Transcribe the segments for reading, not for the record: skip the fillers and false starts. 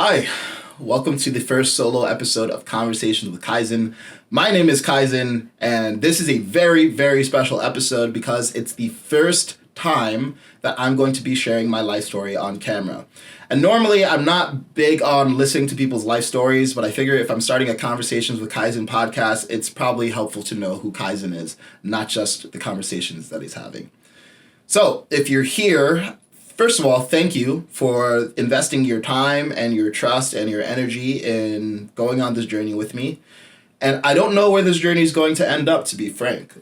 Hi, welcome to the first solo episode of Conversations with Kaizen. My name is Kaizen, and this is a very, very special episode because it's the first time that I'm going to be sharing my life story on camera. And normally I'm not big on listening to people's life stories, but I figure if I'm starting a Conversations with Kaizen podcast, it's probably helpful to know who Kaizen is, not just the conversations that he's having. So if you're here, first of all, thank you for investing your time and your trust and your energy in going on this journey with me. And I don't know where this journey is going to end up, to be frank.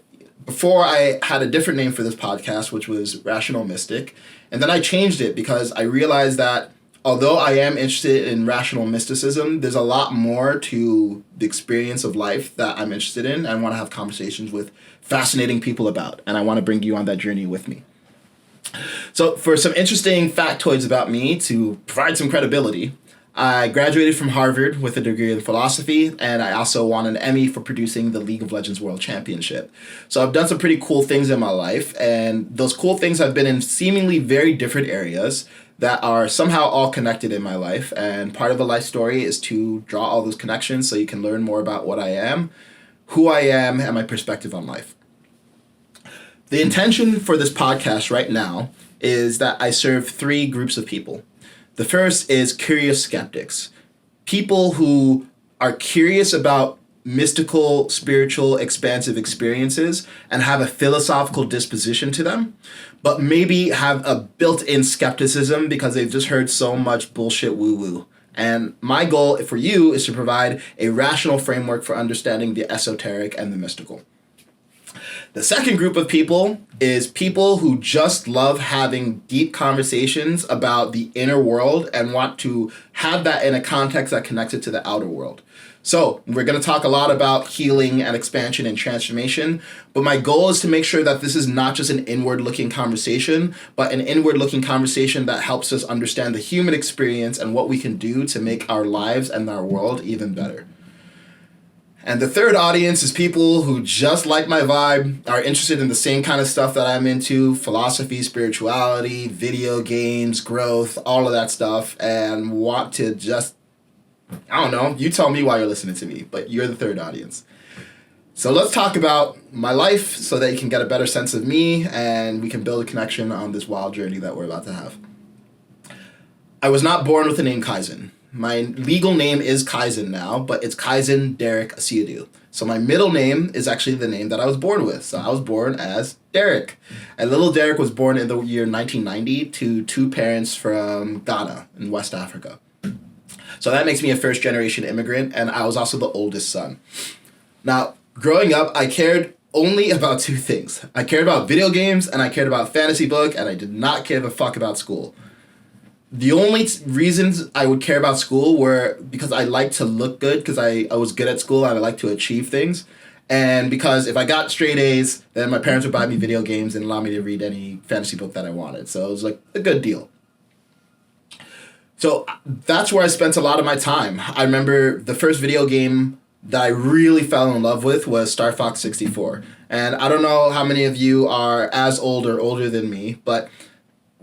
Before, I had a different name for this podcast, which was Rational Mystic. And then I changed it because I realized that although I am interested in rational mysticism, there's a lot more to the experience of life that I'm interested in and want to have conversations with fascinating people about. And I want to bring you on that journey with me. So for some interesting factoids about me to provide some credibility, I graduated from Harvard with a degree in philosophy, and I also won an Emmy for producing the League of Legends World Championship. So I've done some pretty cool things in my life, and those cool things have been in seemingly very different areas that are somehow all connected in my life. And part of a life story is to draw all those connections so you can learn more about what I am, who I am, and my perspective on life. The intention for this podcast right now is that I serve three groups of people. The first is curious skeptics, people who are curious about mystical, spiritual, expansive experiences and have a philosophical disposition to them, but maybe have a built-in skepticism because they've just heard so much bullshit woo-woo. And my goal for you is to provide a rational framework for understanding the esoteric and the mystical. The second group of people is people who just love having deep conversations about the inner world and want to have that in a context that connects it to the outer world. So we're going to talk a lot about healing and expansion and transformation, but my goal is to make sure that this is not just an inward-looking conversation, but an inward-looking conversation that helps us understand the human experience and what we can do to make our lives and our world even better. And the third audience is people who just like my vibe, are interested in the same kind of stuff that I'm into, philosophy, spirituality, video games, growth, all of that stuff, and want to just, I don't know, you tell me why you're listening to me, but you're the third audience. So let's talk about my life so that you can get a better sense of me and we can build a connection on this wild journey that we're about to have. I was not born with the name Kaizen. My legal name is Kaizen now, but it's Kaizen Derek Asiedu. So my middle name is actually the name that I was born with. So I was born as Derek. And little Derek was born in the year 1990 to two parents from Ghana in West Africa. So that makes me a first-generation immigrant, and I was also the oldest son. Now, growing up, I cared only about two things. I cared about video games, and I cared about fantasy book, and I did not give a fuck about school. The only reasons I would care about school were because I liked to look good, because I was good at school and I liked to achieve things. And because if I got straight A's, then my parents would buy me video games and allow me to read any fantasy book that I wanted. So it was like a good deal. So that's where I spent a lot of my time. I remember the first video game that I really fell in love with was Star Fox 64. And I don't know how many of you are as old or older than me, but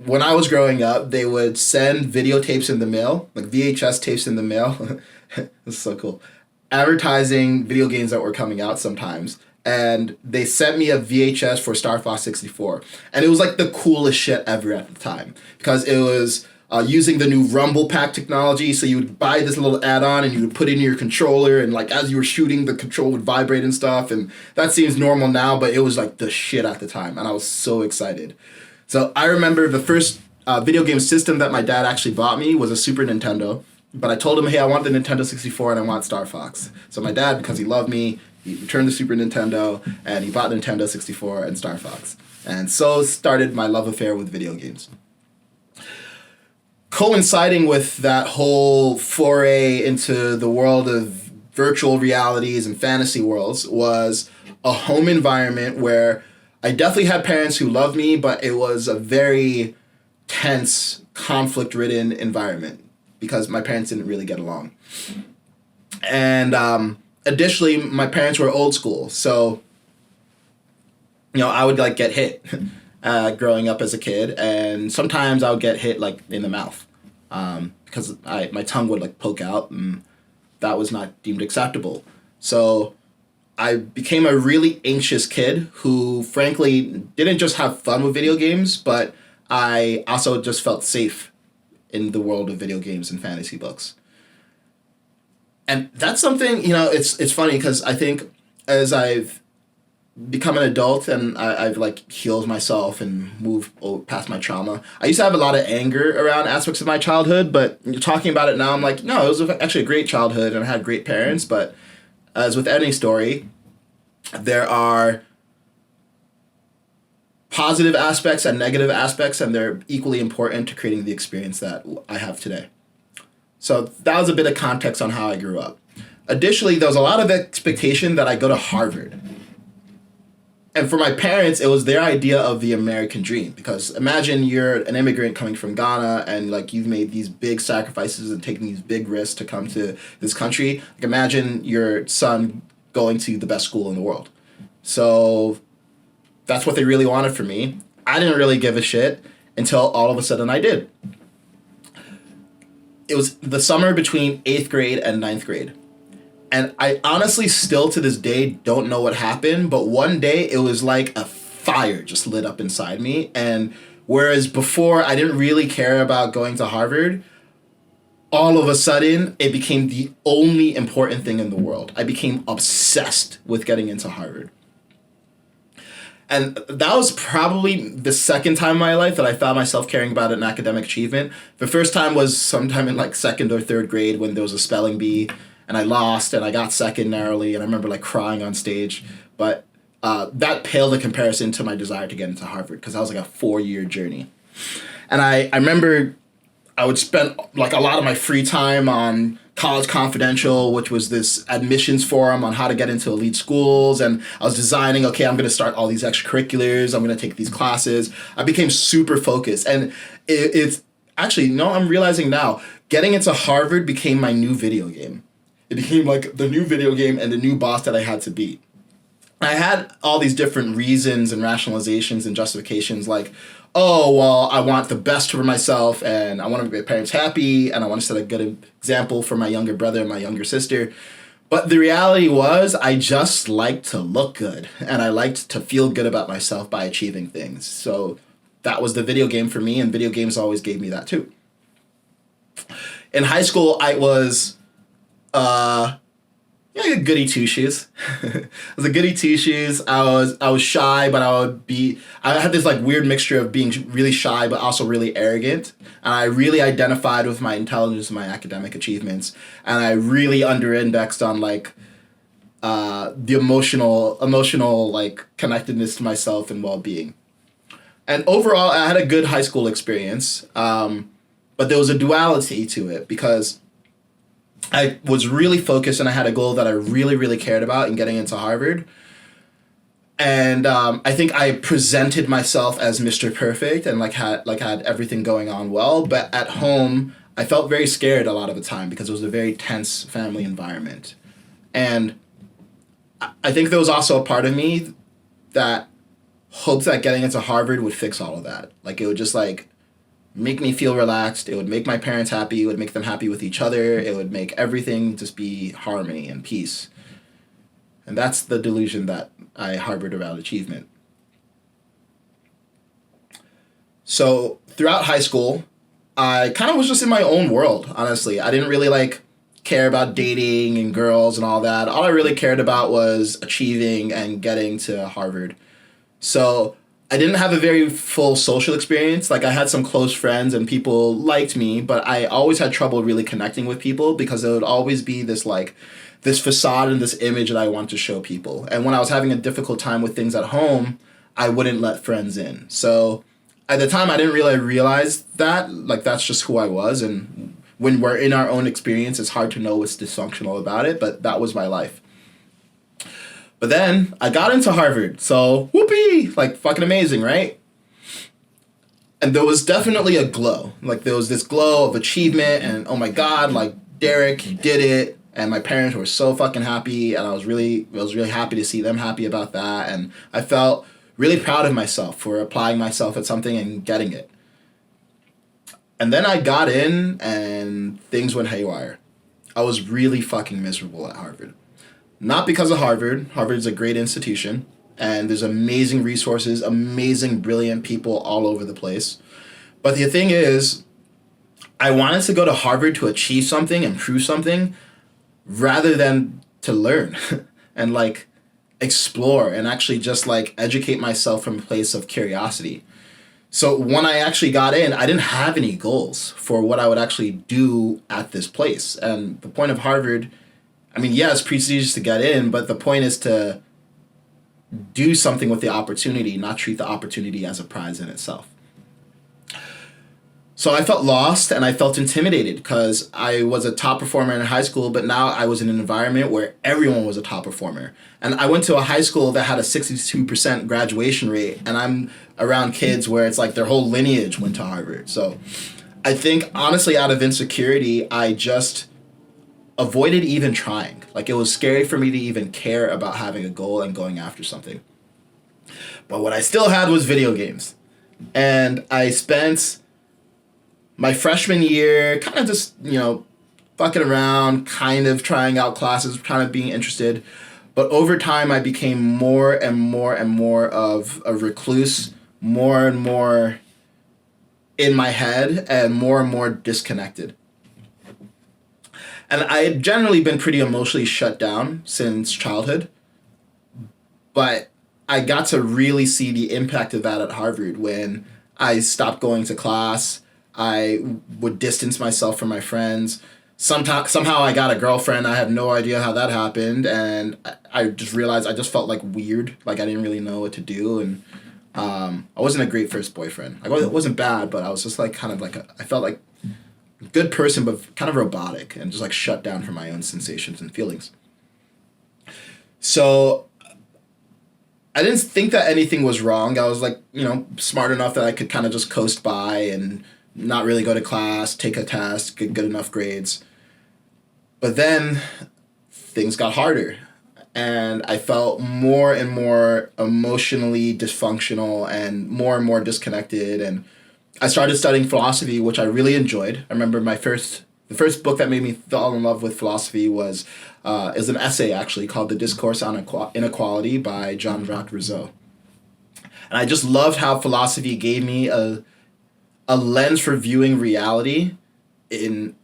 when I was growing up, they would send videotapes in the mail, like VHS tapes in the mail. This is so cool. Advertising video games that were coming out sometimes. And they sent me a VHS for Star Fox 64. And it was like the coolest shit ever at the time. Because it was using the new Rumble Pack technology. So you would buy this little add-on and you would put it in your controller. And like as you were shooting, the control would vibrate and stuff. And that seems normal now, but it was like the shit at the time. And I was so excited. So I remember the first video game system that my dad actually bought me was a Super Nintendo. But I told him, hey, I want the Nintendo 64 and I want Star Fox. So my dad, because he loved me, he returned the Super Nintendo and he bought the Nintendo 64 and Star Fox. And so started my love affair with video games. Coinciding with that whole foray into the world of virtual realities and fantasy worlds was a home environment where I definitely had parents who loved me, but it was a very tense, conflict-ridden environment because my parents didn't really get along. And additionally, my parents were old school, so I would like get hit growing up as a kid, and sometimes I would get hit like in the mouth. because my tongue would like poke out, and that was not deemed acceptable. So I became a really anxious kid who, frankly, didn't just have fun with video games, but I also just felt safe in the world of video games and fantasy books. And that's something, it's funny because I think as I've become an adult and I've like healed myself and moved past my trauma, I used to have a lot of anger around aspects of my childhood, but talking about it now, I'm like, no, it was actually a great childhood and I had great parents, but as with any story, there are positive aspects and negative aspects, and they're equally important to creating the experience that I have today. So that was a bit of context on how I grew up. Additionally, there was a lot of expectation that I go to Harvard. And for my parents, it was their idea of the American dream. Because imagine you're an immigrant coming from Ghana and like you've made these big sacrifices and taken these big risks to come to this country. Like imagine your son going to the best school in the world. So that's what they really wanted for me. I didn't really give a shit until all of a sudden I did. It was the summer between 8th grade and 9th grade. And I honestly still to this day don't know what happened, but one day it was like a fire just lit up inside me. And whereas before I didn't really care about going to Harvard, all of a sudden it became the only important thing in the world. I became obsessed with getting into Harvard. And that was probably the second time in my life that I found myself caring about an academic achievement. The first time was sometime in like 2nd or 3rd grade when there was a spelling bee and I lost and I got second narrowly and I remember like crying on stage. But that paled in comparison to my desire to get into Harvard because that was like a 4-year journey. And I remember I would spend like a lot of my free time on College Confidential, which was this admissions forum on how to get into elite schools. And I was designing, okay, I'm going to start all these extracurriculars. I'm going to take these classes. I became super focused. And it's actually, no, I'm realizing now, getting into Harvard became my new video game. It became like the new video game and the new boss that I had to beat. I had all these different reasons and rationalizations and justifications like, oh, well, I want the best for myself and I want to make my parents happy and I want to set a good example for my younger brother and my younger sister. But the reality was I just liked to look good and I liked to feel good about myself by achieving things. So that was the video game for me, and video games always gave me that too. In high school, I was a goody two-shoes. I was a goody two-shoes. I was shy, but I had this like weird mixture of being really shy but also really arrogant. And I really identified with my intelligence and my academic achievements. And I really under-indexed on like the emotional like connectedness to myself and well-being. And overall, I had a good high school experience. But there was a duality to it because I was really focused and I had a goal that I really, really cared about in getting into Harvard. And I think I presented myself as Mr. Perfect and had everything going on well. But at home, I felt very scared a lot of the time because it was a very tense family environment. And I think there was also a part of me that hoped that getting into Harvard would fix all of that. Like it would just like make me feel relaxed. It would make my parents happy. It would make them happy with each other. It would make everything just be harmony and peace. And that's the delusion that I harbored around achievement. So throughout high school, I kind of was just in my own world, honestly. I didn't really like care about dating and girls and all that. All I really cared about was achieving and getting to Harvard. So I didn't have a very full social experience. Like I had some close friends and people liked me, but I always had trouble really connecting with people because there would always be this facade and this image that I want to show people. And when I was having a difficult time with things at home, I wouldn't let friends in. So at the time I didn't really realize that, like that's just who I was. And when we're in our own experience, it's hard to know what's dysfunctional about it, but that was my life. But then I got into Harvard, so whoopee, like fucking amazing, right? And there was definitely a glow. Like there was this glow of achievement and oh my God, like Derek, you did it. And my parents were so fucking happy and I was really happy to see them happy about that. And I felt really proud of myself for applying myself at something and getting it. And then I got in and things went haywire. I was really fucking miserable at Harvard. Not because of Harvard. Harvard's a great institution, and there's amazing resources, amazing, brilliant people all over the place. But the thing is, I wanted to go to Harvard to achieve something and prove something rather than to learn and like explore and actually just like educate myself from a place of curiosity. So when I actually got in, I didn't have any goals for what I would actually do at this place. And the point of Harvard, I mean, yeah, it's prestigious to get in, but the point is to do something with the opportunity, not treat the opportunity as a prize in itself. So I felt lost and I felt intimidated because I was a top performer in high school, but now I was in an environment where everyone was a top performer. And I went to a high school that had a 62% graduation rate, and I'm around kids where it's like their whole lineage went to Harvard. So I think, honestly, out of insecurity, I just avoided even trying. Like, it was scary for me to even care about having a goal and going after something. But what I still had was video games. And I spent my freshman year kind of just, fucking around, kind of trying out classes, kind of being interested. But over time, I became more and more and more of a recluse, more and more in my head, and more disconnected. And I had generally been pretty emotionally shut down since childhood. But I got to really see the impact of that at Harvard when I stopped going to class. I would distance myself from my friends. Somehow I got a girlfriend. I had no idea how that happened. And I just realized I just felt like weird. Like I didn't really know what to do. And I wasn't a great first boyfriend. It wasn't bad, but I was just like kind of like I felt like a good person, but kind of robotic and just like shut down from my own sensations and feelings. So I didn't think that anything was wrong. I was like, smart enough that I could kind of just coast by and not really go to class, take a test, get good enough grades. But then things got harder and I felt more and more emotionally dysfunctional and more disconnected. And I started studying philosophy, which I really enjoyed. I remember the first book that made me fall in love with philosophy was an essay actually called The Discourse on Inequality by Jean-Jacques Rousseau. And I just loved how philosophy gave me a lens for viewing reality in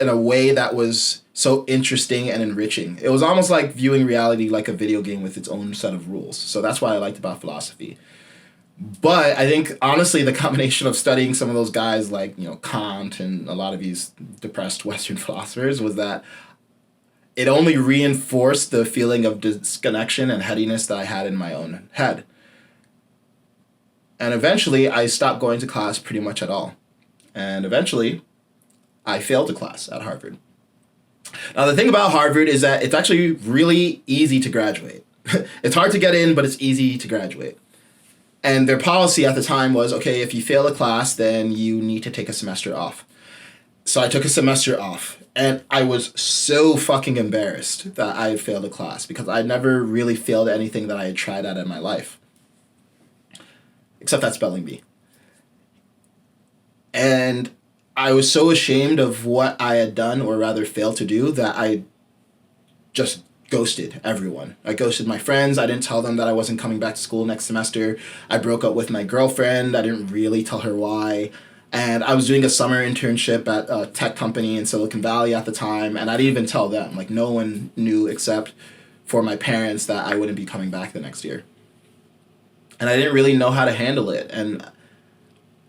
a way that was so interesting and enriching. It was almost like viewing reality like a video game with its own set of rules. So that's what I liked about philosophy. But I think, honestly, the combination of studying some of those guys like, Kant and a lot of these depressed Western philosophers was that it only reinforced the feeling of disconnection and headiness that I had in my own head. And eventually, I stopped going to class pretty much at all. And eventually, I failed a class at Harvard. Now, the thing about Harvard is that it's actually really easy to graduate. It's hard to get in, but it's easy to graduate. And their policy at the time was, okay, if you fail a class, then you need to take a semester off. So I took a semester off. And I was so fucking embarrassed that I had failed a class because I never really failed anything that I had tried at in my life. Except that spelling bee. And I was so ashamed of what I had done, or rather failed to do, that I just ghosted everyone. I ghosted my friends. I didn't tell them that I wasn't coming back to school next semester. I broke up with my girlfriend. I didn't really tell her why. And I was doing a summer internship at a tech company in Silicon Valley at the time, and I didn't even tell them. Like, no one knew except for my parents that I wouldn't be coming back the next year. And I didn't really know how to handle it. And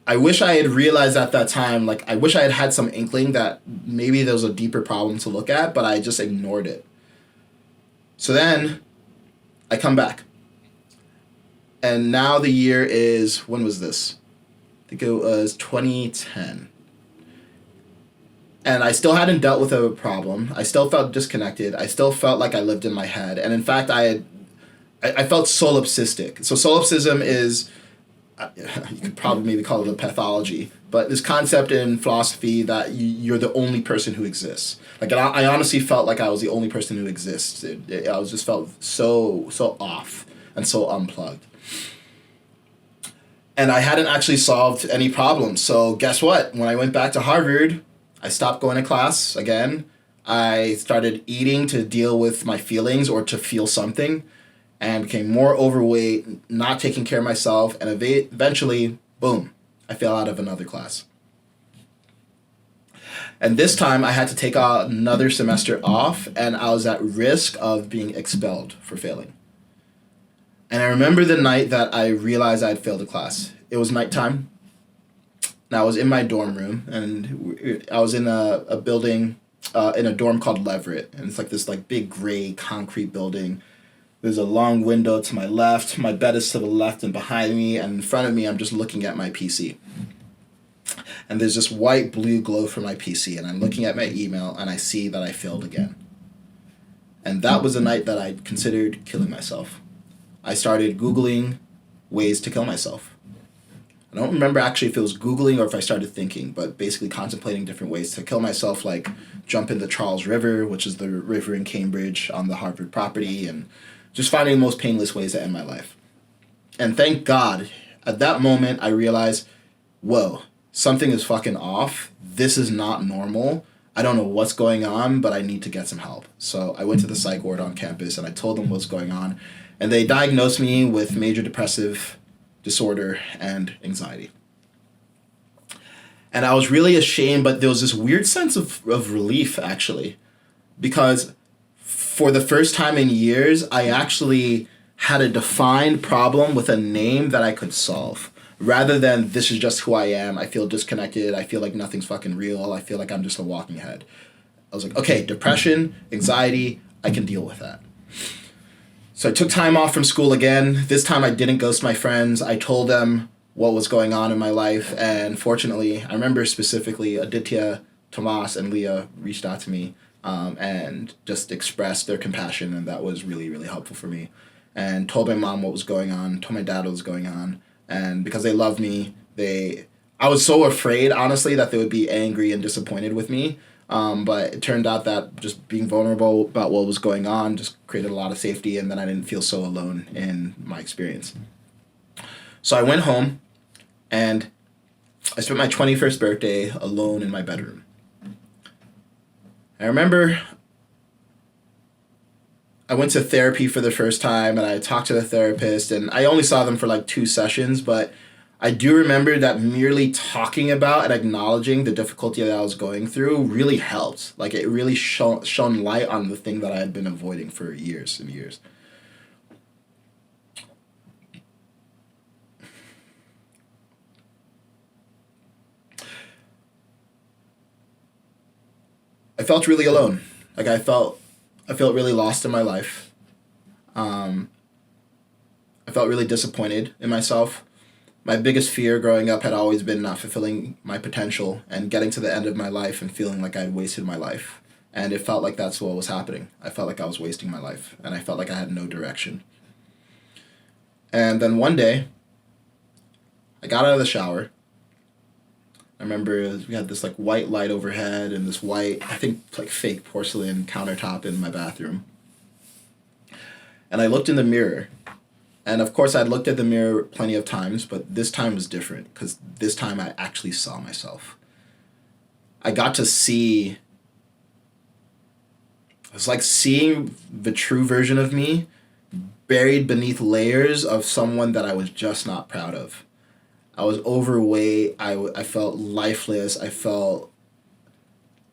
I wish I had realized at that time, like, I wish I had had some inkling that maybe there was a deeper problem to look at, but I just ignored it. So then I come back. And now the year is, when was this? I think it was 2010. And I still hadn't dealt with a problem. I still felt disconnected. I still felt like I lived in my head. And in fact, I felt solipsistic. So solipsism is, you could probably maybe call it a pathology, but this concept in philosophy that you're the only person who exists. Like, I honestly felt like I was the only person who existed. I was just felt so off and so unplugged. And I hadn't actually solved any problems. So guess what? When I went back to Harvard, I stopped going to class again. I started eating to deal with my feelings or to feel something, and became more overweight, not taking care of myself, and eventually, boom, I fell out of another class. And this time I had to take another semester off, and I was at risk of being expelled for failing. And I remember the night that I realized I had failed a class. It was nighttime, and I was in my dorm room, and I was in a building, in a dorm called Leverett, and it's like this like big gray concrete building. There's a long window to my left, my bed is to the left and behind me, and in front of me I'm just looking at my PC. And there's this white blue glow from my PC, and I'm looking at my email, and I see that I failed again. And that was the night that I considered killing myself. I started Googling ways to kill myself. I don't remember actually if it was Googling or if I started thinking, but basically contemplating different ways to kill myself, like jump in the Charles River, which is the river in Cambridge on the Harvard property, and just finding the most painless ways to end my life. And thank God, at that moment, I realized, whoa, something is fucking off. This is not normal. I don't know what's going on, but I need to get some help. So I went to the psych ward on campus, and I told them what's going on. And they diagnosed me with major depressive disorder and anxiety. And I was really ashamed, but there was this weird sense of relief, actually. Because for the first time in years, I actually had a defined problem with a name that I could solve. Rather than, this is just who I am, I feel disconnected, I feel like nothing's fucking real, I feel like I'm just a walking head. I was like, okay, depression, anxiety, I can deal with that. So I took time off from school again. This time I didn't ghost my friends. I told them what was going on in my life. And fortunately, I remember specifically Aditya, Tomas, and Leah reached out to me and just expressed their compassion. And that was really, really helpful for me. And told my mom what was going on, told my dad what was going on. And because they loved me, I was so afraid, honestly, that they would be angry and disappointed with me. But it turned out that just being vulnerable about what was going on just created a lot of safety, and then I didn't feel so alone in my experience. So I went home, and I spent my 21st birthday alone in my bedroom. I remember I went to therapy for the first time, and I talked to the therapist, and I only saw them for like 2 sessions, but I do remember that merely talking about and acknowledging the difficulty that I was going through really helped. Like, it really shone light on the thing that I had been avoiding for years and years. I felt really alone. Like, I felt really lost in my life. I felt really disappointed in myself. My biggest fear growing up had always been not fulfilling my potential and getting to the end of my life and feeling like I'd wasted my life. And it felt like that's what was happening. I felt like I was wasting my life, and I felt like I had no direction. And then one day, I got out of the shower. I remember we had this like white light overhead and this white, I think like fake porcelain countertop in my bathroom. And I looked in the mirror. And of course, I'd looked at the mirror plenty of times, but this time was different because this time I actually saw myself. I got to see, it was like seeing the true version of me buried beneath layers of someone that I was just not proud of. I was overweight, I felt lifeless, I felt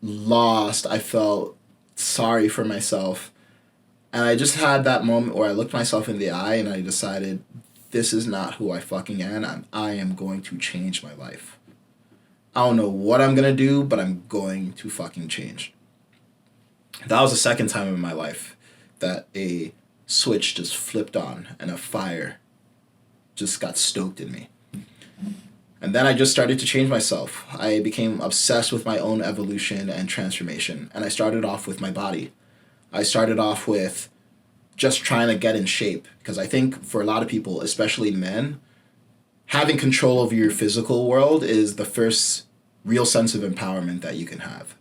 lost, I felt sorry for myself. And I just had that moment where I looked myself in the eye and I decided, this is not who I fucking am. I am going to change my life. I don't know what I'm going to do, but I'm going to fucking change. That was the second time in my life that a switch just flipped on and a fire just got stoked in me. And then I just started to change myself. I became obsessed with my own evolution and transformation. And I started off with my body. I started off with just trying to get in shape, because I think for a lot of people, especially men, having control over your physical world is the first real sense of empowerment that you can have.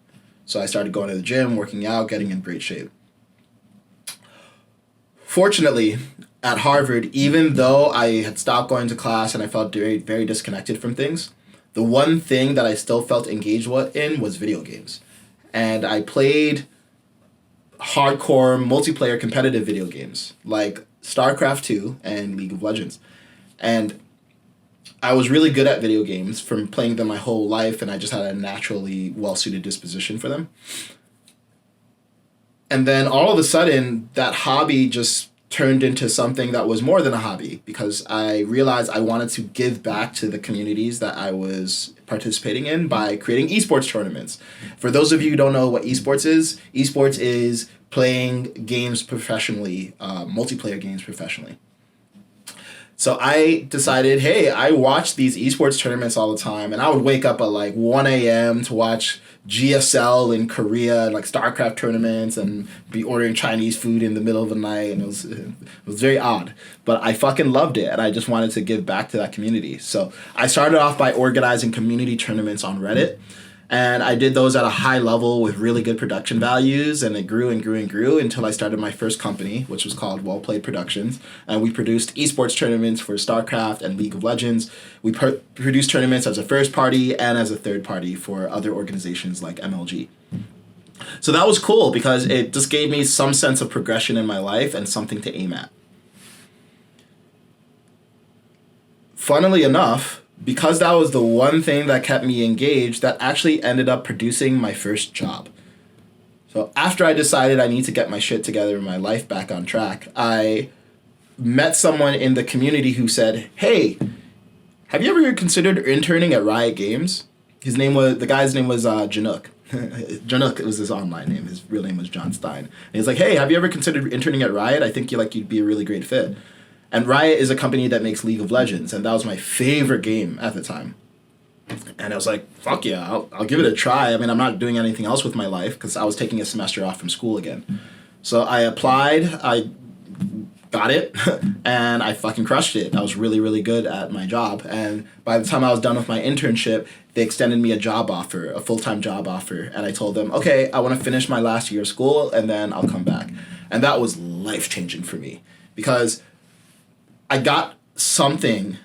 So I started going to the gym, working out, getting in great shape. Fortunately, at Harvard, even though I had stopped going to class and I felt very, very disconnected from things, the one thing that I still felt engaged in was video games. And I played hardcore multiplayer competitive video games like StarCraft 2 and League of Legends. And I was really good at video games from playing them my whole life, and I just had a naturally well-suited disposition for them. And then all of a sudden, that hobby just turned into something that was more than a hobby, because I realized I wanted to give back to the communities that I was participating in by creating eSports tournaments. For those of you who don't know what eSports is playing games professionally, multiplayer games professionally. So I decided, hey, I watch these esports tournaments all the time, and I would wake up at like 1 a.m. to watch GSL in Korea, like StarCraft tournaments, and be ordering Chinese food in the middle of the night, and it was very odd. But I fucking loved it, and I just wanted to give back to that community. So I started off by organizing community tournaments on Reddit, and I did those at a high level with really good production values, and it grew and grew and grew until I started my first company, which was called Well Played Productions. And we produced esports tournaments for StarCraft and League of Legends. We produced tournaments as a first party and as a third party for other organizations like MLG. So that was cool because it just gave me some sense of progression in my life and something to aim at. Funnily enough, because that was the one thing that kept me engaged, that actually ended up producing my first job. So after I decided I need to get my shit together and my life back on track, I met someone in the community who said, hey, have you ever considered interning at Riot Games? The guy's name was Janook. Janook was his online name. His real name was John Stein. And he's like, hey, have you ever considered interning at Riot? I think you'd be a really great fit. And Riot is a company that makes League of Legends, and that was my favorite game at the time. And I was like, fuck yeah, I'll give it a try. I mean, I'm not doing anything else with my life because I was taking a semester off from school again. So I applied, I got it, and I fucking crushed it. I was really, really good at my job. And by the time I was done with my internship, they extended me a job offer, a full-time job offer. And I told them, okay, I want to finish my last year of school, and then I'll come back. And that was life-changing for me because I got something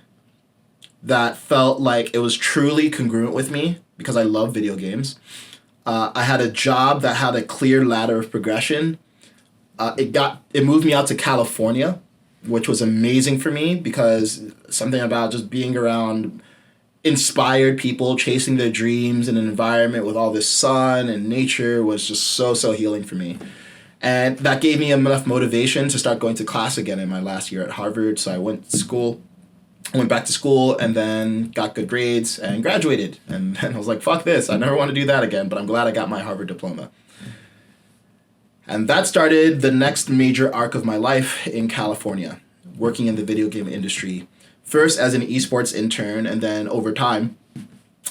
that felt like it was truly congruent with me because I love video games. I had a job that had a clear ladder of progression. It moved me out to California, which was amazing for me because something about just being around inspired people chasing their dreams in an environment with all this sun and nature was just so healing for me. And that gave me enough motivation to start going to class again in my last year at Harvard. So I went back to school, and then got good grades and graduated. And then I was like, fuck this. I never want to do that again, but I'm glad I got my Harvard diploma. And that started the next major arc of my life in California, working in the video game industry. First as an esports intern, and then over time,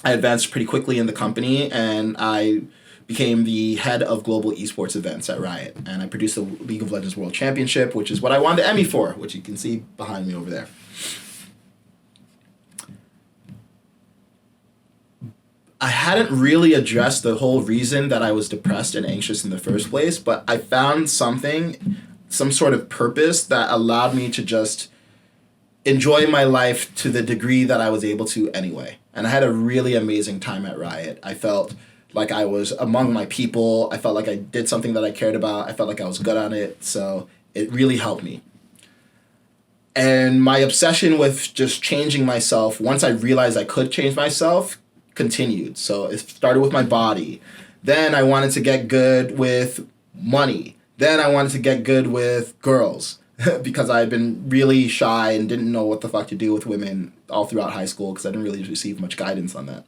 I advanced pretty quickly in the company, and I became the head of global esports events at Riot. And I produced the League of Legends World Championship, which is what I won the Emmy for, which you can see behind me over there. I hadn't really addressed the whole reason that I was depressed and anxious in the first place, but I found some sort of purpose that allowed me to just enjoy my life to the degree that I was able to anyway. And I had a really amazing time at Riot. I felt like I was among my people. I felt like I did something that I cared about. I felt like I was good on it. So it really helped me. And my obsession with just changing myself, once I realized I could change myself, continued. So it started with my body. Then I wanted to get good with money. Then I wanted to get good with girls because I had been really shy and didn't know what the fuck to do with women all throughout high school because I didn't really receive much guidance on that.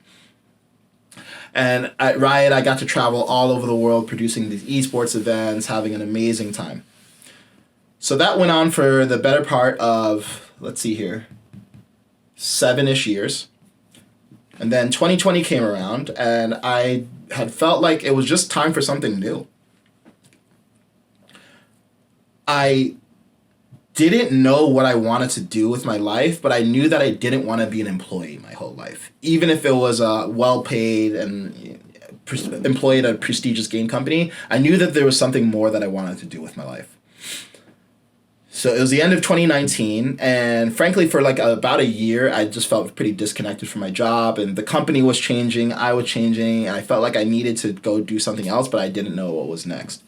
And at Riot, I got to travel all over the world producing these esports events, having an amazing time. So that went on for the better part of, 7-ish years. And then 2020 came around, and I had felt like it was just time for something new. I didn't know what I wanted to do with my life, but I knew that I didn't want to be an employee my whole life. Even if it was well-paid and employed at a prestigious game company, I knew that there was something more that I wanted to do with my life. So So it was the end of 2019, and frankly, for like about a year, I just felt pretty disconnected from my job, and the company was changing, I was changing, and I felt like I needed to go do something else, but I didn't know what was next.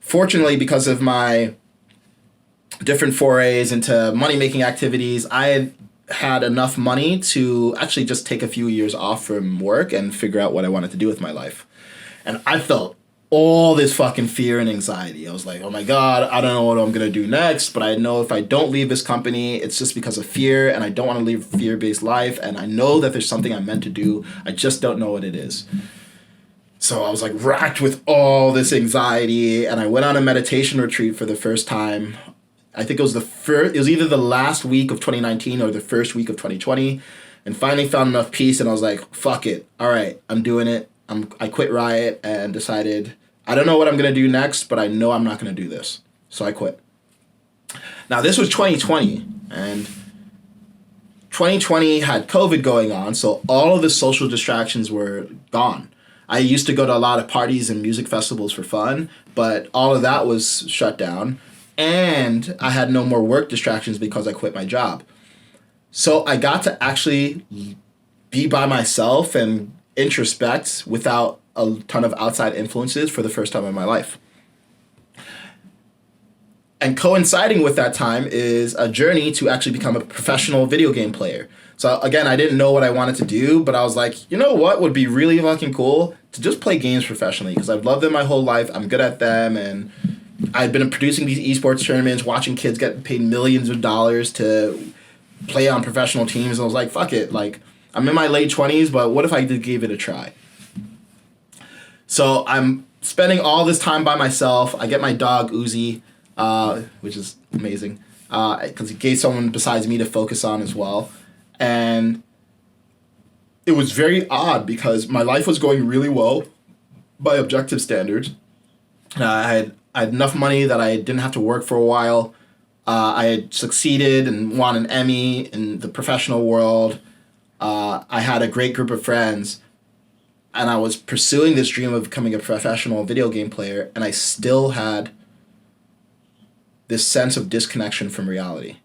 Fortunately, because of my different forays into money-making activities, I had enough money to actually just take a few years off from work and figure out what I wanted to do with my life. And I felt all this fucking fear and anxiety. I was like, oh my God, I don't know what I'm going to do next, but I know if I don't leave this company, it's just because of fear, and I don't want to live a fear-based life, and I know that there's something I'm meant to do. I just don't know what it is. So I was like racked with all this anxiety, and I went on a meditation retreat for the first time. I think it was it was either the last week of 2019 or the first week of 2020, and finally found enough peace, and I was like, fuck it. All right, I'm doing it. I quit Riot and decided, I don't know what I'm going to do next, but I know I'm not going to do this. So I quit. Now, this was 2020, and 2020 had COVID going on, so all of the social distractions were gone. I used to go to a lot of parties and music festivals for fun, but all of that was shut down, and I had no more work distractions because I quit my job. So I got to actually be by myself and introspect without a ton of outside influences for the first time in my life. And coinciding with that time is a journey to actually become a professional video game player. So again, I didn't know what I wanted to do, but I was like, you know what would be really fucking cool? To just play games professionally, because I've loved them my whole life. I'm good at them, and I've been producing these eSports tournaments, watching kids get paid millions of dollars to play on professional teams, and I was like, fuck it, like, I'm in my late 20s, but what if I did give it a try? So I'm spending all this time by myself. I get my dog, Uzi, which is amazing, because he gave someone besides me to focus on as well. And it was very odd because my life was going really well by objective standards. I had enough money that I didn't have to work for a while. I had succeeded and won an Emmy in the professional world. I had a great group of friends, and I was pursuing this dream of becoming a professional video game player, and I still had this sense of disconnection from reality.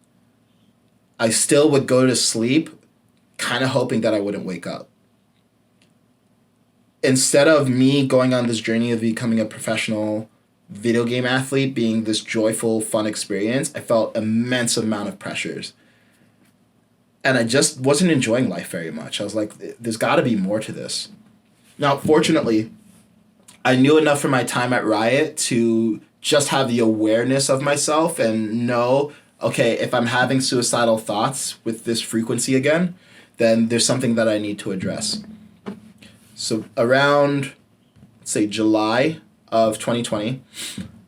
I still would go to sleep kind of hoping that I wouldn't wake up. Instead of me going on this journey of becoming a professional video game athlete being this joyful, fun experience, I felt immense amount of pressures. And I just wasn't enjoying life very much. I was like, there's got to be more to this. Now, fortunately, I knew enough from my time at Riot to just have the awareness of myself and know, okay, if I'm having suicidal thoughts with this frequency again, then there's something that I need to address. So around, let's say, July of 2020,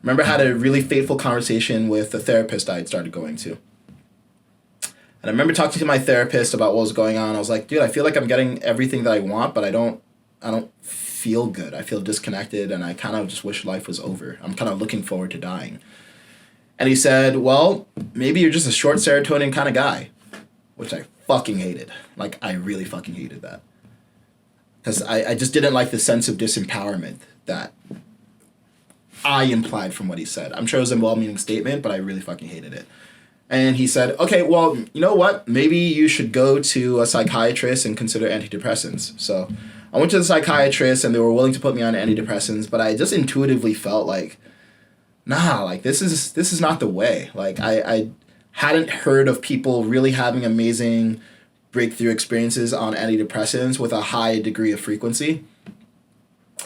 remember I had a really fateful conversation with a therapist I had started going to. And I remember talking to my therapist about what was going on. I was like, dude, I feel like I'm getting everything that I want, but I don't feel good. I feel disconnected, and I kind of just wish life was over. I'm kind of looking forward to dying. And he said, well, maybe you're just a short serotonin kind of guy, which I fucking hated. Like, I really fucking hated that. Because I just didn't like the sense of disempowerment that I implied from what he said. I'm sure it was a well-meaning statement, but I really fucking hated it. And he said, okay, well, you know what? Maybe you should go to a psychiatrist and consider antidepressants. So I went to the psychiatrist, and they were willing to put me on antidepressants, but I just intuitively felt like, nah, like this is not the way. Like I hadn't heard of people really having amazing breakthrough experiences on antidepressants with a high degree of frequency.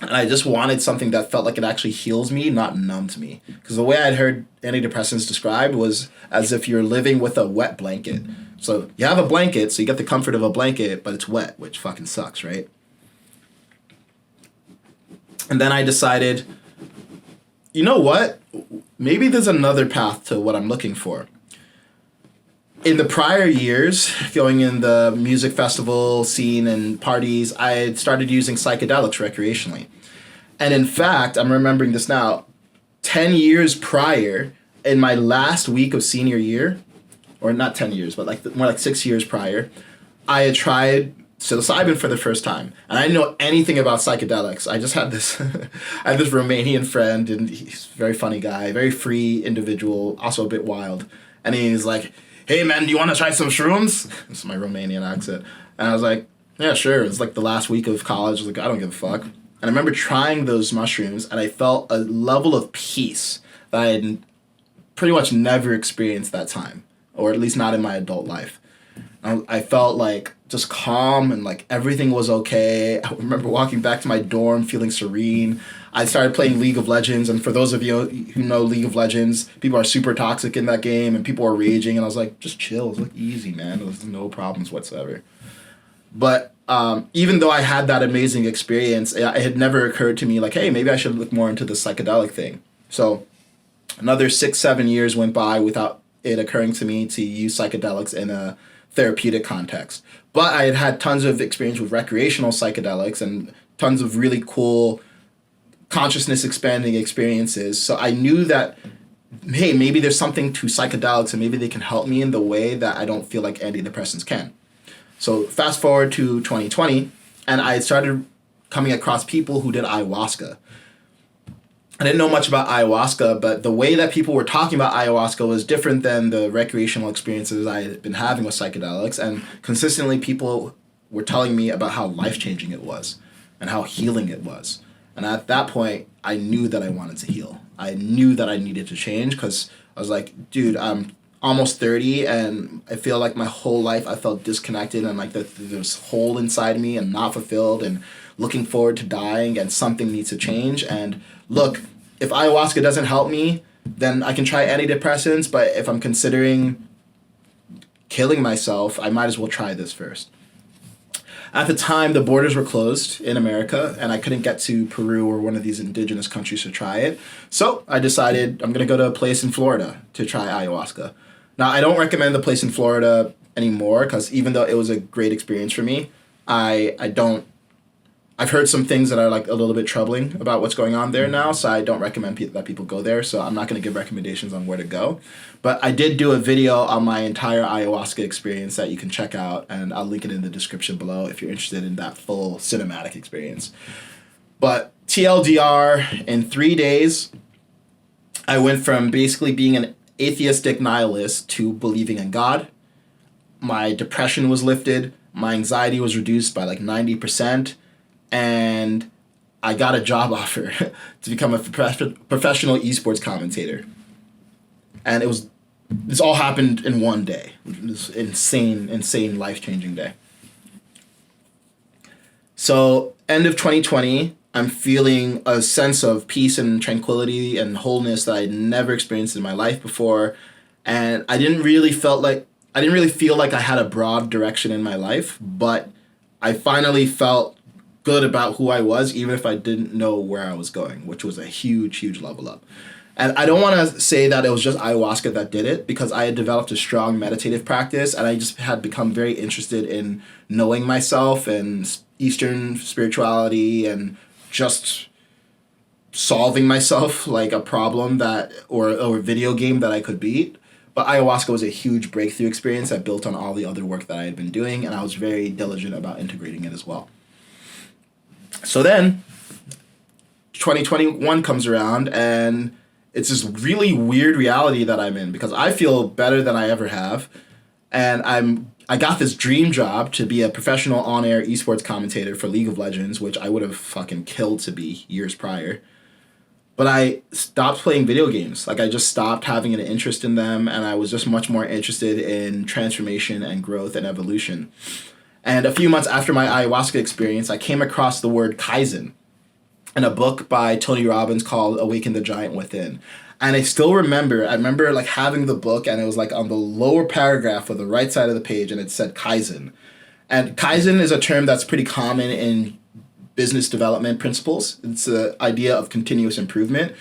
And I just wanted something that felt like it actually heals me, not numbs me. Because the way I'd heard antidepressants described was as if you're living with a wet blanket. So you have a blanket, so you get the comfort of a blanket, but it's wet, which fucking sucks, right? And then I decided, you know what? Maybe there's another path to what I'm looking for. In the prior years, going in the music festival scene and parties, I had started using psychedelics recreationally. And in fact, I'm remembering this now, 10 years prior, in my last week of senior year, or not 10 years, but more like 6 years prior, I had tried psilocybin for the first time, and I didn't know anything about psychedelics. I just had this, I had this Romanian friend, and he's a very funny guy, very free individual, also a bit wild. And he's like, "Hey man, do you want to try some shrooms?" This is my Romanian accent, and I was like, "Yeah, sure." It's like the last week of college. I was like, "I don't give a fuck." And I remember trying those mushrooms, and I felt a level of peace that I had pretty much never experienced that time, or at least not in my adult life. I felt like just calm and like everything was okay. I remember walking back to my dorm feeling serene. I started playing League of Legends, and for those of you who know League of Legends, people are super toxic in that game and people are raging, and I was like, just chill, it's like easy, man. There's no problems whatsoever. But even though I had that amazing experience, it had never occurred to me like, hey, maybe I should look more into the psychedelic thing. So another 6-7 years went by without it occurring to me to use psychedelics in a therapeutic context. But I had had tons of experience with recreational psychedelics and tons of really cool consciousness expanding experiences. So I knew that, hey, maybe there's something to psychedelics and maybe they can help me in the way that I don't feel like antidepressants can. So fast forward to 2020, and I started coming across people who did ayahuasca. I didn't know much about ayahuasca, but the way that people were talking about ayahuasca was different than the recreational experiences I had been having with psychedelics. And consistently, people were telling me about how life-changing it was and how healing it was. And at that point, I knew that I wanted to heal. I knew that I needed to change because I was like, dude, I'm almost 30 and I feel like my whole life I felt disconnected and like there's a hole inside me and not fulfilled and looking forward to dying, and something needs to change. And look, if ayahuasca doesn't help me, then I can try antidepressants, but if I'm considering killing myself, I might as well try this first. At the time, the borders were closed in America, and I couldn't get to Peru or one of these indigenous countries to try it. So I decided I'm going to go to a place in Florida to try ayahuasca. Now, I don't recommend the place in Florida anymore because even though it was a great experience for me, I've heard some things that are like a little bit troubling about what's going on there now, so I don't recommend that people go there, so I'm not going to give recommendations on where to go. But I did do a video on my entire ayahuasca experience that you can check out, and I'll link it in the description below if you're interested in that full cinematic experience. But TLDR, in 3 days, I went from basically being an atheistic nihilist to believing in God. My depression was lifted, my anxiety was reduced by like 90%, and I got a job offer to become a professional eSports commentator. And this all happened in one day. This insane, life-changing day. So, end of 2020, I'm feeling a sense of peace and tranquility and wholeness that I'd never experienced in my life before. And I didn't really feel like I had a broad direction in my life, but I finally felt good about who I was, even if I didn't know where I was going, which was a huge level up. And I don't want to say that it was just ayahuasca that did it, because I had developed a strong meditative practice, and I just had become very interested in knowing myself and Eastern spirituality and just solving myself like a problem or a video game that I could beat. But ayahuasca was a huge breakthrough experience that built on all the other work that I had been doing, and I was very diligent about integrating it as well. So then 2021 comes around, and it's this really weird reality that I'm in, because I feel better than I ever have, and I got this dream job to be a professional on-air esports commentator for League of Legends, which I would have fucking killed to be years prior. But I stopped playing video games. Like, I just stopped having an interest in them, and I was just much more interested in transformation and growth and evolution. And a few months after my ayahuasca experience, I came across the word Kaizen in a book by Tony Robbins called Awaken the Giant Within. And I still remember, like having the book, and it was like on the lower paragraph of the right side of the page, and it said Kaizen. And Kaizen is a term that's pretty common in business development principles. It's the idea of continuous improvement.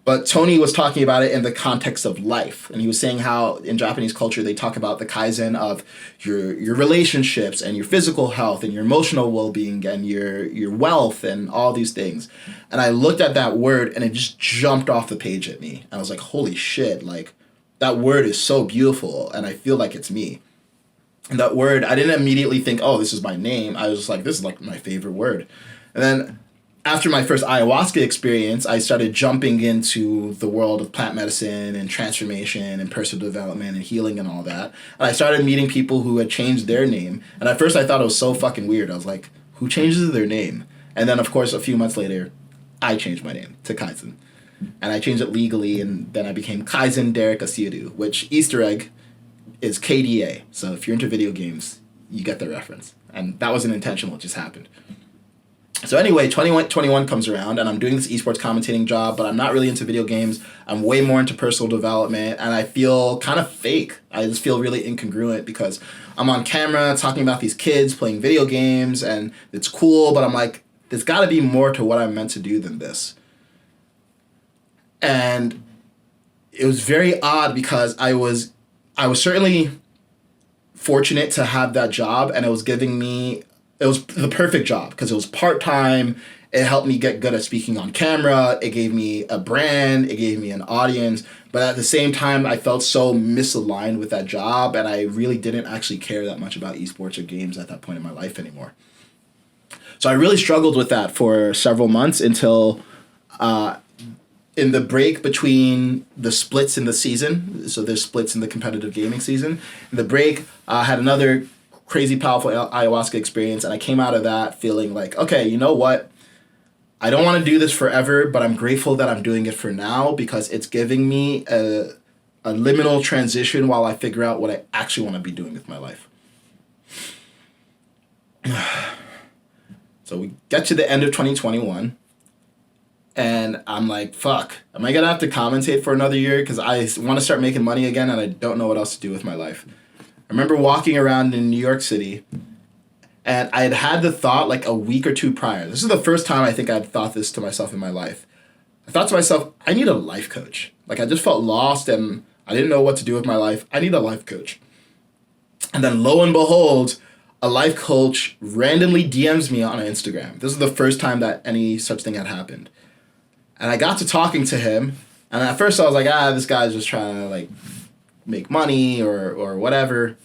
But Tony was talking about it in the context of life. And he was saying how in Japanese culture, they talk about the Kaizen of your relationships and your physical health and your emotional well-being and your wealth and all these things. And I looked at that word, and it just jumped off the page at me. And I was like, holy shit, like that word is so beautiful, and I feel like it's me. And that word, I didn't immediately think, oh, this is my name. I was just like, this is like my favorite word. And then after my first ayahuasca experience, I started jumping into the world of plant medicine and transformation and personal development and healing and all that. And I started meeting people who had changed their name. And at first I thought it was so fucking weird. I was like, who changes their name? And then, of course, a few months later, I changed my name to Kaizen. And I changed it legally, and then I became Kaizen Asiedu, which Easter egg is KDA. So if you're into video games, you get the reference. And that wasn't intentional, it just happened. So anyway, 2021 comes around, and I'm doing this esports commentating job, but I'm not really into video games. I'm way more into personal development, and I feel kind of fake. I just feel really incongruent because I'm on camera talking about these kids playing video games, and it's cool, but I'm like, there's got to be more to what I'm meant to do than this. And it was very odd because I was certainly fortunate to have that job, and it was the perfect job because it was part-time. It helped me get good at speaking on camera. It gave me a brand. It gave me an audience. But at the same time, I felt so misaligned with that job, and I really didn't actually care that much about esports or games at that point in my life anymore. So I really struggled with that for several months until in the break between the splits in the season, so there's splits in the competitive gaming season, in the break, I had another crazy powerful ayahuasca experience, and I came out of that feeling like, okay, you know what? I don't want to do this forever, but I'm grateful that I'm doing it for now because it's giving me a liminal transition while I figure out what I actually want to be doing with my life. So we get to the end of 2021, and I'm like, fuck, am I going to have to commentate for another year? Because I want to start making money again, and I don't know what else to do with my life. I remember walking around in New York City, and I had the thought like a week or two prior. This is the first time I think I'd thought this to myself in my life. I thought to myself, I need a life coach. Like, I just felt lost, and I didn't know what to do with my life. I need a life coach. And then lo and behold, a life coach randomly DMs me on Instagram. This is the first time that any such thing had happened. And I got to talking to him, and at first I was like, this guy's just trying to like make money or whatever.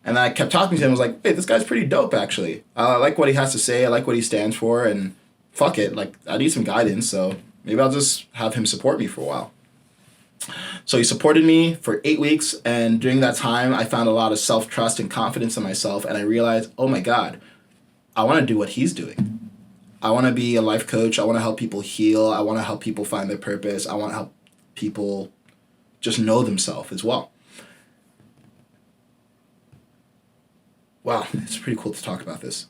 And then I kept talking to him. I was like, hey, this guy's pretty dope, actually. I like what he has to say. I like what he stands for. And fuck it. Like, I need some guidance. So maybe I'll just have him support me for a while. So he supported me for 8 weeks. And during that time, I found a lot of self-trust and confidence in myself. And I realized, oh my God, I want to do what he's doing. I want to be a life coach. I want to help people heal. I want to help people find their purpose. I want to help people just know themselves as well. Wow, it's pretty cool to talk about this.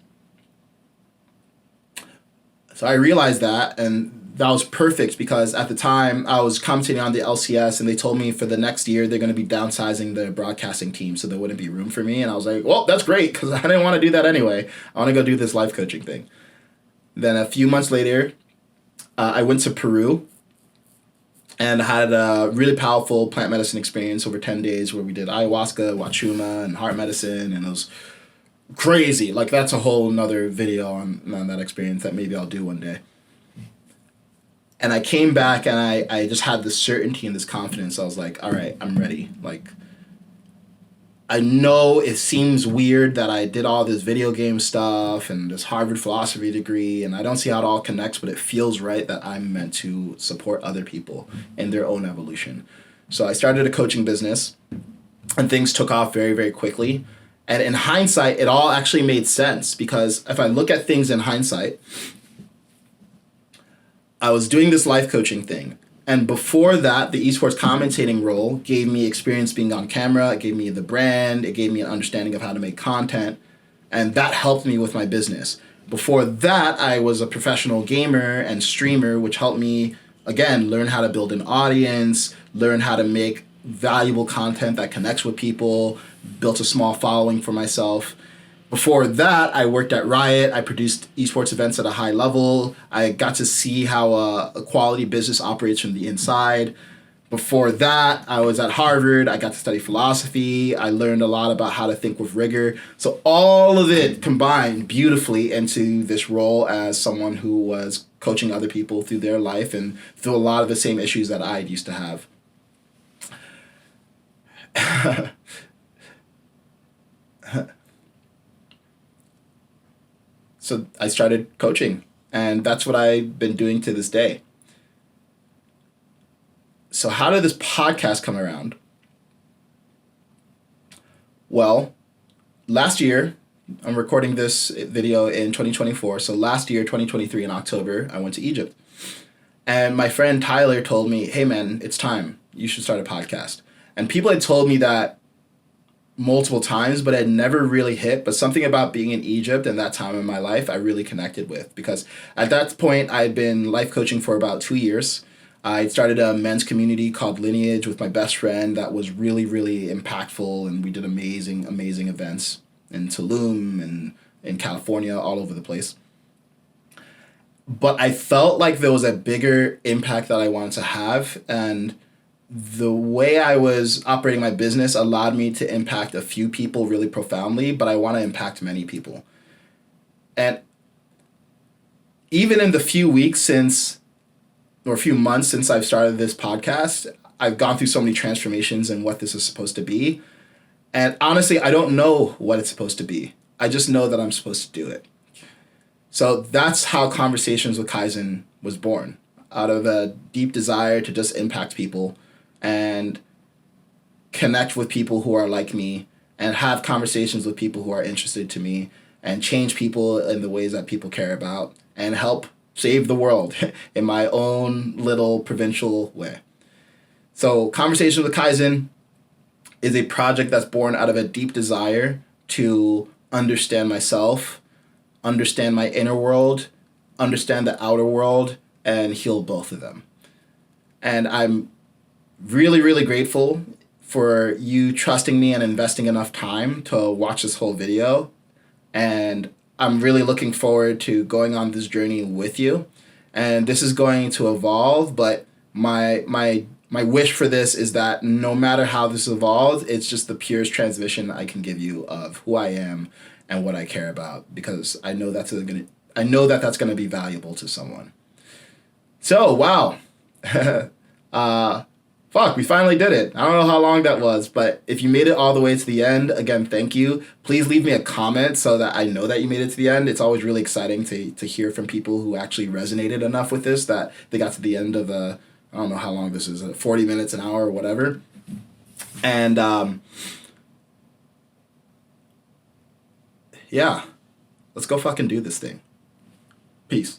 So I realized that, and that was perfect because at the time I was commentating on the LCS, and they told me for the next year they're going to be downsizing the broadcasting team, so there wouldn't be room for me. And I was like, well, that's great because I didn't want to do that anyway. I want to go do this life coaching thing. Then a few months later, I went to Peru and had a really powerful plant medicine experience over 10 days where we did ayahuasca, wachuma, and heart medicine, and it was crazy. Like, that's a whole nother video on that experience that maybe I'll do one day. And I came back, and I just had this certainty and this confidence. I was like, all right, I'm ready. Like, I know it seems weird that I did all this video game stuff and this Harvard philosophy degree, and I don't see how it all connects, but it feels right that I'm meant to support other people in their own evolution. So I started a coaching business, and things took off very, very quickly. And in hindsight, it all actually made sense because if I look at things in hindsight, I was doing this life coaching thing. And before that, the esports commentating role gave me experience being on camera. It gave me the brand. It gave me an understanding of how to make content. And that helped me with my business. Before that, I was a professional gamer and streamer, which helped me, again, learn how to build an audience, learn how to make valuable content that connects with people, built a small following for myself. Before that, I worked at Riot. I produced esports events at a high level. I got to see how a quality business operates from the inside. Before that, I was at Harvard. I got to study philosophy. I learned a lot about how to think with rigor. So all of it combined beautifully into this role as someone who was coaching other people through their life and through a lot of the same issues that I used to have. So I started coaching, and that's what I've been doing to this day. So how did this podcast come around? Well, last year, I'm recording this video in 2024. So last year, 2023 in October, I went to Egypt. And my friend Tyler told me, hey man, it's time. You should start a podcast. And people had told me that multiple times, but it never really hit. But something about being in Egypt and that time in my life, I really connected with, because at that point, I had been life coaching for about 2 years. I started a men's community called Lineage with my best friend that was really, really impactful, and we did amazing, amazing events in Tulum and in California, all over the place. But I felt like there was a bigger impact that I wanted to have, and the way I was operating my business allowed me to impact a few people really profoundly, but I want to impact many people. And even in the few weeks since, or a few months since I've started this podcast, I've gone through so many transformations in what this is supposed to be. And honestly, I don't know what it's supposed to be. I just know that I'm supposed to do it. So that's how Conversations with Kaizen was born, out of a deep desire to just impact people and connect with people who are like me and have conversations with people who are interested to me and change people in the ways that people care about and help save the world in my own little provincial way. So Conversations with Kaizen is a project that's born out of a deep desire to understand myself, understand my inner world, understand the outer world, and heal both of them. And I'm really, really grateful for you trusting me and investing enough time to watch this whole video. And I'm really looking forward to going on this journey with you. And this is going to evolve, but my wish for this is that no matter how this evolves, it's just the purest transmission I can give you of who I am and what I care about, because I know that's gonna be valuable to someone. So wow. Fuck, we finally did it. I don't know how long that was, but if you made it all the way to the end, again, thank you. Please leave me a comment so that I know that you made it to the end. It's always really exciting to hear from people who actually resonated enough with this that they got to the end of I don't know how long this is, 40 minutes, an hour, or whatever. And yeah, let's go fucking do this thing. Peace.